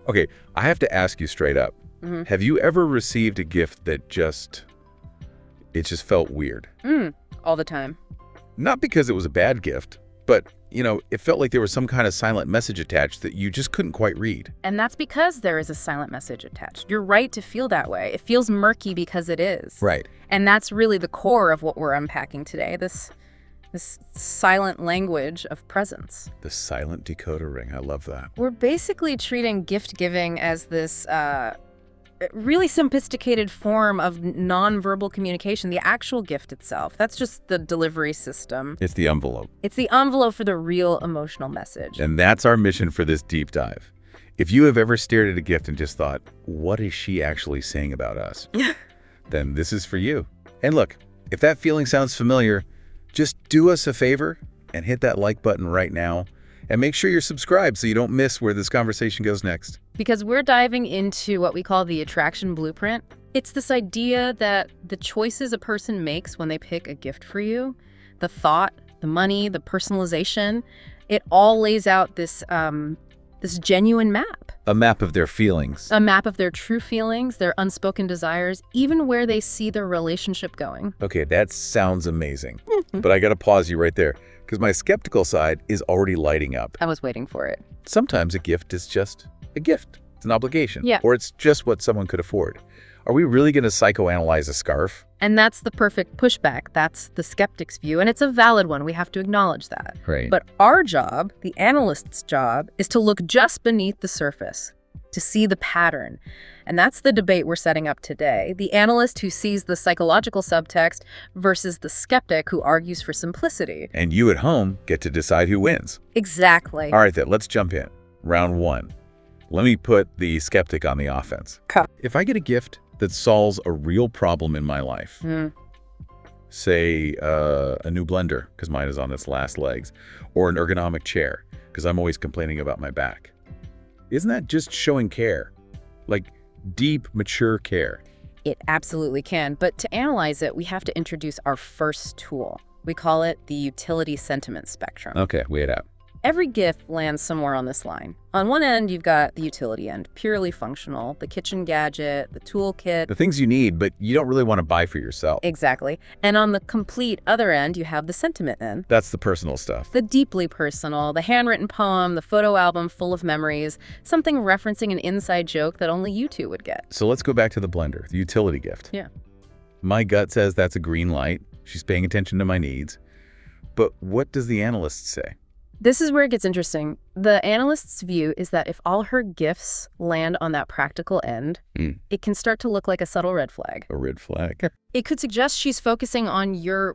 Okay, I have to ask you straight up. Have you ever received a gift that it just felt weird? All the time. Not because it was a bad gift, but, it felt like there was some kind of silent message attached that you just couldn't quite read. And that's because there is a silent message attached. You're right to feel that way. It feels murky because it is. Right. And that's really the core of what we're unpacking today, this silent language of presence. The silent decoder ring. I love that. We're basically treating gift giving as this really sophisticated form of nonverbal communication, the actual gift itself. That's just the delivery system. It's the envelope. It's the envelope for the real emotional message. And that's our mission for this deep dive. If you have ever stared at a gift and just thought, what is she actually saying about us? Then this is for you. And look, if that feeling sounds familiar, just do us a favor and hit that like button right now. And make sure you're subscribed so you don't miss where this conversation goes next. Because we're diving into what we call the attraction blueprint. It's this idea that the choices a person makes when they pick a gift for you, the thought, the money, the personalization, it all lays out this genuine map. A map of their feelings. A map of their true feelings, their unspoken desires, even where they see their relationship going. Okay, that sounds amazing. But I gotta pause you right there, because my skeptical side is already lighting up. I was waiting for it. Sometimes a gift is just a gift. It's an obligation. Yeah. Or it's just what someone could afford. Are we really going to psychoanalyze a scarf? And that's the perfect pushback. That's the skeptic's view, and it's a valid one. We have to acknowledge that. Right. But our job, the analyst's job, is to look just beneath the surface, to see the pattern. And that's the debate we're setting up today. The analyst who sees the psychological subtext versus the skeptic who argues for simplicity. And you at home get to decide who wins. Exactly. All right, then, let's jump in. Round one. Let me put the skeptic on the offense. If I get a gift that solves a real problem in my life, say a new blender, because mine is on its last legs, or an ergonomic chair, because I'm always complaining about my back, isn't that just showing care? Like deep, mature care. It absolutely can. But to analyze it, we have to introduce our first tool. We call it the utility sentiment spectrum. Okay, weigh it out. Every gift lands somewhere on this line. On one end, you've got the utility end, purely functional, the kitchen gadget, the toolkit. The things you need, but you don't really want to buy for yourself. Exactly. And on the complete other end, you have the sentiment end. That's the personal stuff. The deeply personal, the handwritten poem, the photo album full of memories, something referencing an inside joke that only you two would get. So let's go back to the blender, the utility gift. Yeah. My gut says that's a green light. She's paying attention to my needs. But what does the analyst say? This is where it gets interesting. The analyst's view is that if all her gifts land on that practical end, it can start to look like a subtle red flag. A red flag. It could suggest she's focusing on your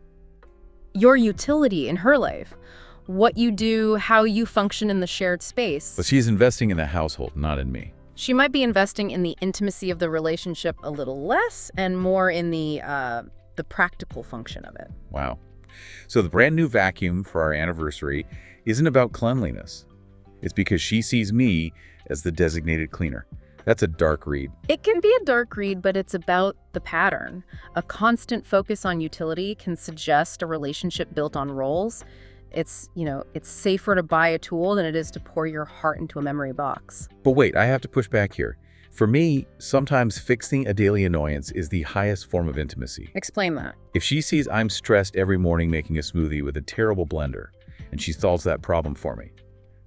utility in her life, what you do, how you function in the shared space. But she's investing in the household, not in me. She might be investing in the intimacy of the relationship a little less and more in the practical function of it. Wow. So the brand new vacuum for our anniversary isn't about cleanliness. It's because she sees me as the designated cleaner. That's a dark read. It can be a dark read, but it's about the pattern. A constant focus on utility can suggest a relationship built on roles. It's safer to buy a tool than it is to pour your heart into a memory box. But wait, I have to push back here. For me, sometimes fixing a daily annoyance is the highest form of intimacy. Explain that. If she sees I'm stressed every morning making a smoothie with a terrible blender, and she solves that problem for me,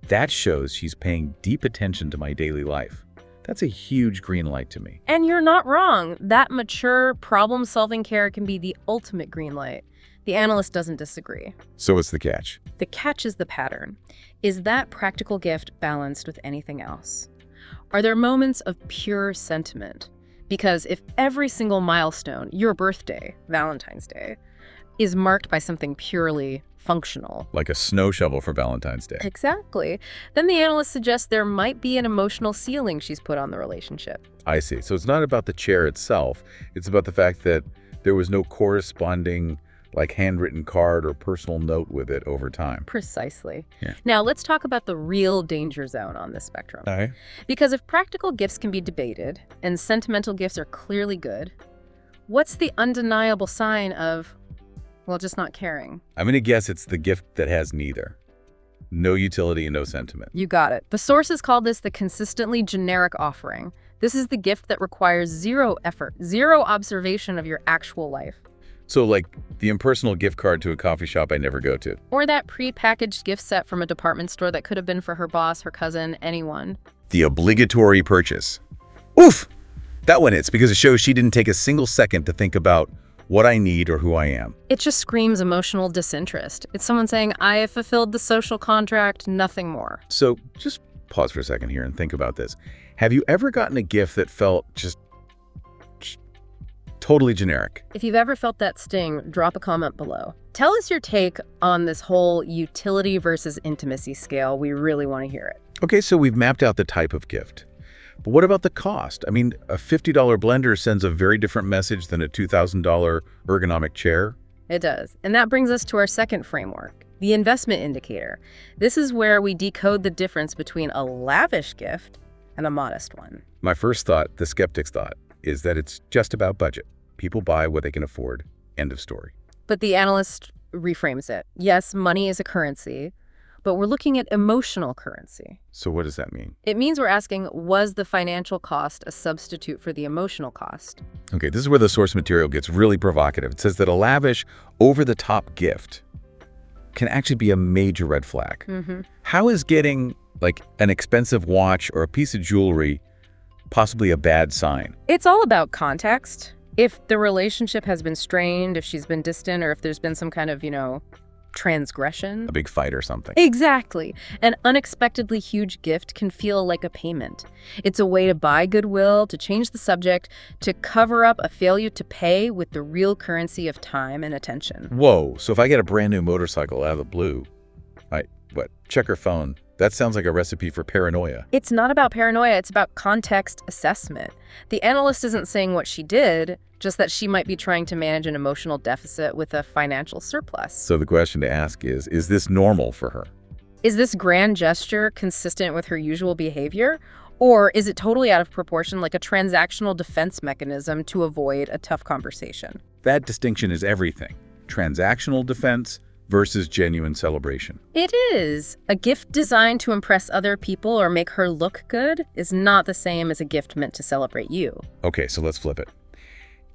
that shows she's paying deep attention to my daily life. That's a huge green light to me. And you're not wrong. That mature, problem-solving care can be the ultimate green light. The analyst doesn't disagree. So what's the catch? The catch is the pattern. Is that practical gift balanced with anything else? Are there moments of pure sentiment? Because if every single milestone, your birthday, Valentine's Day, is marked by something purely functional. Like a snow shovel for Valentine's Day. Exactly. Then the analyst suggests there might be an emotional ceiling she's put on the relationship. I see. So it's not about the chair itself. It's about the fact that there was no corresponding handwritten card or personal note with it over time. Precisely. Yeah. Now let's talk about the real danger zone on this spectrum. All right. Because if practical gifts can be debated and sentimental gifts are clearly good, what's the undeniable sign of, just not caring? I'm going to guess it's the gift that has neither. No utility and no sentiment. You got it. The sources call this the consistently generic offering. This is the gift that requires zero effort, zero observation of your actual life. So like the impersonal gift card to a coffee shop I never go to. Or that pre-packaged gift set from a department store that could have been for her boss, her cousin, anyone. The obligatory purchase. Oof! That one hits because it shows she didn't take a single second to think about what I need or who I am. It just screams emotional disinterest. It's someone saying, I have fulfilled the social contract, nothing more. So just pause for a second here and think about this. Have you ever gotten a gift that felt just totally generic? If you've ever felt that sting, drop a comment below. Tell us your take on this whole utility versus intimacy scale. We really want to hear it. Okay, so we've mapped out the type of gift. But what about the cost? I mean, a $50 blender sends a very different message than a $2,000 ergonomic chair. It does. And that brings us to our second framework, the investment indicator. This is where we decode the difference between a lavish gift and a modest one. My first thought, the skeptic's thought, is that it's just about budget. People buy what they can afford. End of story. But the analyst reframes it. Yes, money is a currency, but we're looking at emotional currency. So what does that mean? It means we're asking, was the financial cost a substitute for the emotional cost? Okay, this is where the source material gets really provocative. It says that a lavish, over-the-top gift can actually be a major red flag. How is getting, like, an expensive watch or a piece of jewelry possibly a bad sign? It's all about context. If the relationship has been strained, if she's been distant, or if there's been some kind of, transgression. A big fight or something. Exactly. An unexpectedly huge gift can feel like a payment. It's a way to buy goodwill, to change the subject, to cover up a failure to pay with the real currency of time and attention. Whoa, so if I get a brand new motorcycle out of the blue, check her phone. That sounds like a recipe for paranoia. It's not about paranoia, it's about context assessment. The analyst isn't saying what she did, just that she might be trying to manage an emotional deficit with a financial surplus. So the question to ask is this normal for her? Is this grand gesture consistent with her usual behavior? Or is it totally out of proportion, like a transactional defense mechanism to avoid a tough conversation? That distinction is everything. Transactional defense versus genuine celebration. It is. A gift designed to impress other people or make her look good is not the same as a gift meant to celebrate you. Okay, so let's flip it.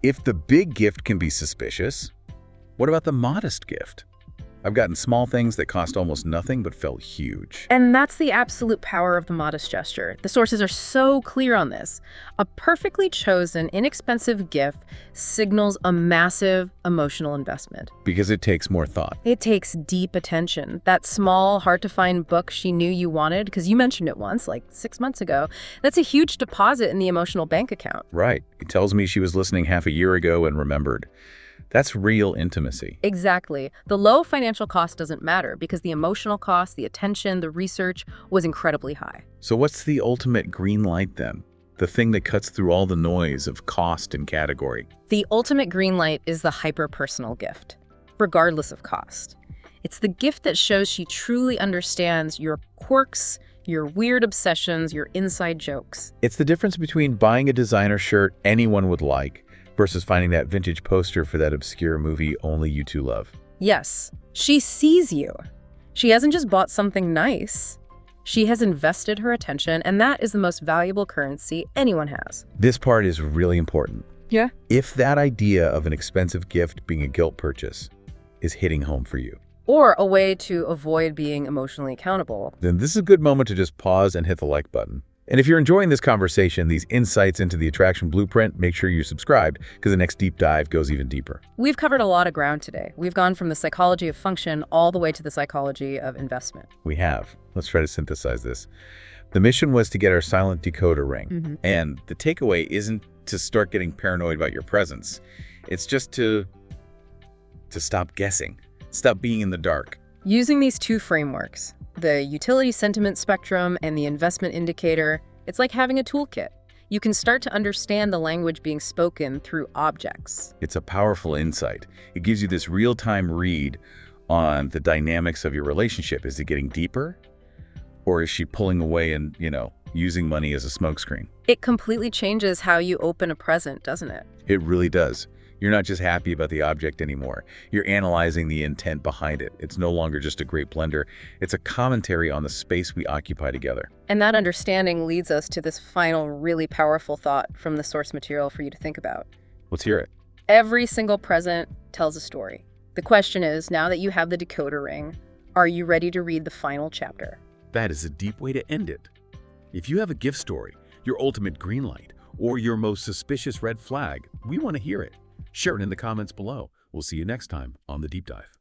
If the big gift can be suspicious, what about the modest gift? I've gotten small things that cost almost nothing but felt huge. And that's the absolute power of the modest gesture. The sources are so clear on this. A perfectly chosen, inexpensive gift signals a massive emotional investment. Because it takes more thought. It takes deep attention. That small, hard-to-find book she knew you wanted, because you mentioned it once, like 6 months ago, that's a huge deposit in the emotional bank account. Right. It tells me she was listening half a year ago and remembered. That's real intimacy. Exactly. The low financial cost doesn't matter because the emotional cost, the attention, the research was incredibly high. So what's the ultimate green light then? The thing that cuts through all the noise of cost and category. The ultimate green light is the hyper-personal gift, regardless of cost. It's the gift that shows she truly understands your quirks, your weird obsessions, your inside jokes. It's the difference between buying a designer shirt anyone would like versus finding that vintage poster for that obscure movie only you two love. Yes, she sees you. She hasn't just bought something nice. She has invested her attention, and that is the most valuable currency anyone has. This part is really important. Yeah? If that idea of an expensive gift being a guilt purchase is hitting home for you, or a way to avoid being emotionally accountable, then this is a good moment to just pause and hit the like button. And if you're enjoying this conversation, these insights into the attraction blueprint, make sure you're subscribed because the next deep dive goes even deeper. We've covered a lot of ground today. We've gone from the psychology of function all the way to the psychology of investment. We have. Let's try to synthesize this. The mission was to get our silent decoder ring. And the takeaway isn't to start getting paranoid about your presence. It's just to stop guessing, stop being in the dark. Using these two frameworks, the utility sentiment spectrum and the investment indicator, it's like having a toolkit. You can start to understand the language being spoken through objects. It's a powerful insight. It gives you this real-time read on the dynamics of your relationship. Is it getting deeper? Or is she pulling away and, using money as a smokescreen? It completely changes how you open a present, doesn't it? It really does. You're not just happy about the object anymore. You're analyzing the intent behind it. It's no longer just a great blender. It's a commentary on the space we occupy together. And that understanding leads us to this final, really powerful thought from the source material for you to think about. Let's hear it. Every single present tells a story. The question is, now that you have the decoder ring, are you ready to read the final chapter? That is a deep way to end it. If you have a gift story, your ultimate green light, or your most suspicious red flag, we want to hear it. Share it in the comments below. We'll see you next time on The Deep Dive.